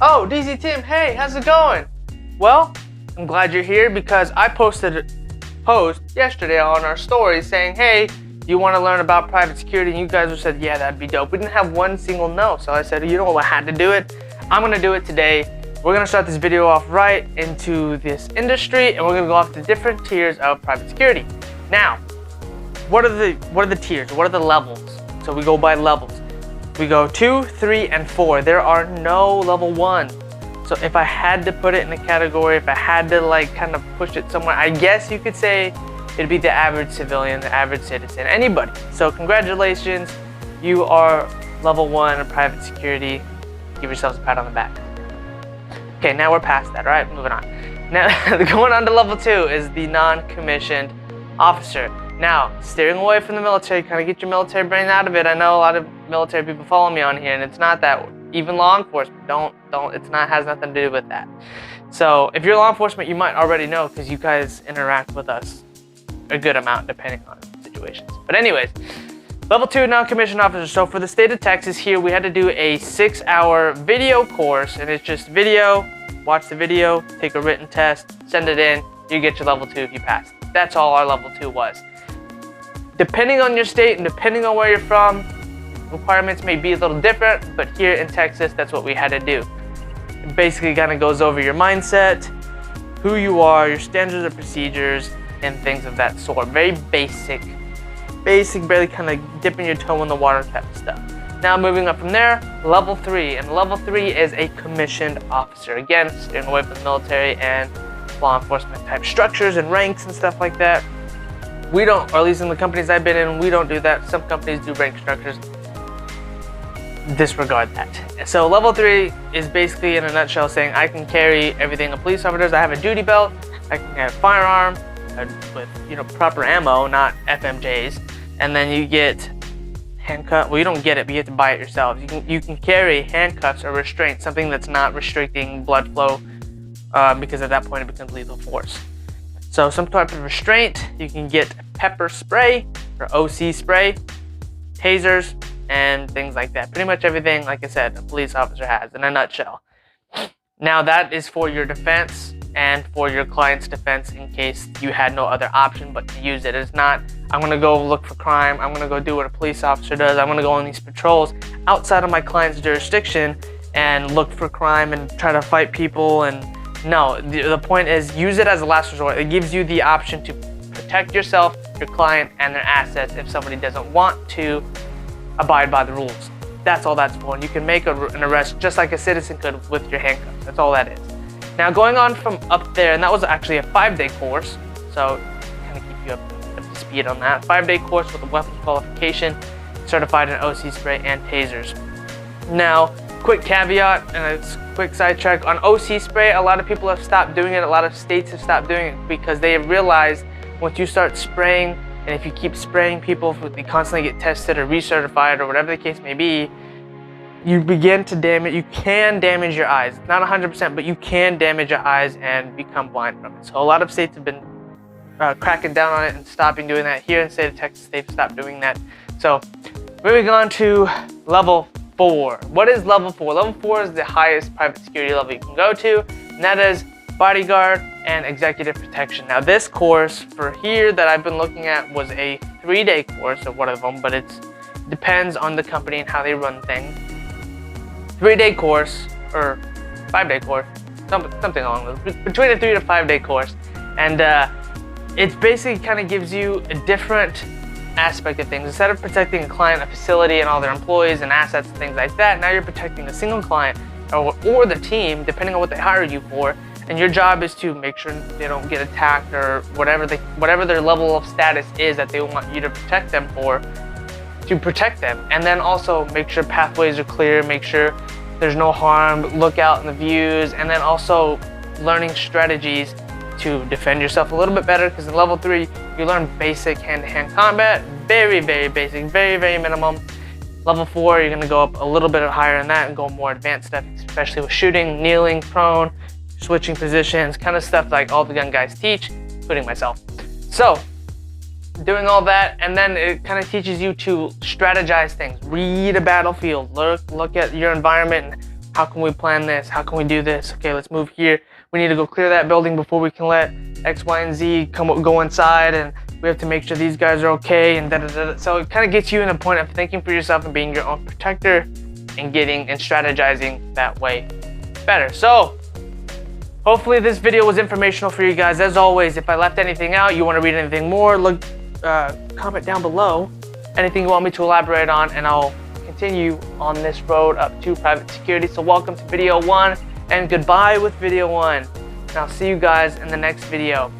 Oh, DZ Tim, hey, how's it going? Well, I'm glad you're here because I posted a post yesterday on our story saying, hey, do you want to learn about private security? And you guys said, yeah, that'd be dope. We didn't have one single no. So I said, you know what, I had to do it. I'm going to do it today. We're going to start this video off right into this industry, and we're going to go off the different tiers of private security. Now, what are the tiers? What are the levels? So we go by levels. We go 2, 3, and 4. There are no level 1. So if I had to put it in a category, if I had to like kind of push it somewhere, I guess you could say it'd be the average civilian, the average citizen, anybody. So congratulations, you are level 1 in private security. Give yourselves a pat on the back. Okay, now we're past that, all right? Moving on. Now, going on to level 2 is the non-commissioned officer. Now, steering away from the military, kind of get your military brain out of it. I know a lot of military people follow me on here, and it's not that. Even law enforcement, has nothing to do with that. So if you're law enforcement, you might already know because you guys interact with us a good amount depending on situations. But anyways, level 2 non-commissioned officer. So for the state of Texas here, we had to do a 6-hour video course, and it's just video, watch the video, take a written test, send it in, you get your level 2 if you pass. That's all our level 2 was. Depending on your state and depending on where you're from, requirements may be a little different, but here in Texas, that's what we had to do. It basically kind of goes over your mindset, who you are, your standards and procedures, and things of that sort. Very basic, barely kind of dipping your toe in the water type of stuff. Now moving up from there, level 3, and level 3 is a commissioned officer. Again, steering away from the military and law enforcement type structures and ranks and stuff like that. We don't, or at least in the companies I've been in, we don't do that. Some companies do rank structures. Disregard that. So level 3 is basically, in a nutshell, saying I can carry everything a police officer does. I have a duty belt, I can have a firearm with proper ammo, not FMJs, and then you get handcuffs. Well, you don't get it, but you have to buy it yourself. You can carry handcuffs or restraints, something that's not restricting blood flow, because at that point it becomes lethal force. So some type of restraint, you can get pepper spray or OC spray, tasers, and things like that. Pretty much everything, like I said, a police officer has in a nutshell. Now that is for your defense and for your client's defense in case you had no other option but to use it. It's not, I'm gonna go look for crime, I'm gonna go do what a police officer does, I'm gonna go on these patrols outside of my client's jurisdiction and look for crime and try to fight people. And no, the point is use it as a last resort. It gives you the option to protect yourself, your client, and their assets if somebody doesn't want to abide by the rules. That's all that's for. And you can make an arrest just like a citizen could with your handcuffs. That's all that is. Now going on from up there, and that was actually a 5-day course, so kind of keep you up to speed on that. 5-day course with a weapons qualification, certified in OC spray and tasers. Now, quick caveat and a quick sidetrack on OC spray. A lot of people have stopped doing it. A lot of states have stopped doing it because they have realized once you start spraying, and if you keep spraying people, if they constantly get tested or recertified or whatever the case may be, you begin to damage, you can damage your eyes. Not 100%, but you can damage your eyes and become blind from it. So a lot of states have been cracking down on it and stopping doing that. Here in the state of Texas, they've stopped doing that. So moving on to level 4. What is level 4? Level 4 is the highest private security level you can go to, and that is Bodyguard and Executive Protection. Now this course for here that I've been looking at was a 3-day course of one of them, but it depends on the company and how they run things. 3-day course or 5-day course, something along those, between a 3 to 5-day course, and it basically kind of gives you a different aspect of things. Instead of protecting a client, a facility, and all their employees and assets and things like that, now you're protecting a single client or the team, depending on what they hired you for. And your job is to make sure they don't get attacked or whatever their level of status is that they want you to protect them for, to protect them. And then also make sure pathways are clear, make sure there's no harm, look out in the views, and then also learning strategies to defend yourself a little bit better, because in level 3, you learn basic hand-to-hand combat, very, very basic, very, very minimum. Level 4, you're gonna go up a little bit higher than that and go more advanced stuff, especially with shooting, kneeling, prone, switching positions, kind of stuff like all the gun guys teach, including myself. So, doing all that, and then it kind of teaches you to strategize things, read a battlefield, look at your environment, and how can we plan this? How can we do this? Okay, let's move here. We need to go clear that building before we can let X, Y, and Z go inside, and we have to make sure these guys are okay, and da-da-da. So it kind of gets you in a point of thinking for yourself and being your own protector and getting and strategizing that way better. So hopefully this video was informational for you guys. As always, if I left anything out, you want to read anything more, comment down below anything you want me to elaborate on, and I'll continue on this road up to private security. So welcome to video 1 and goodbye with video 1. And I'll see you guys in the next video.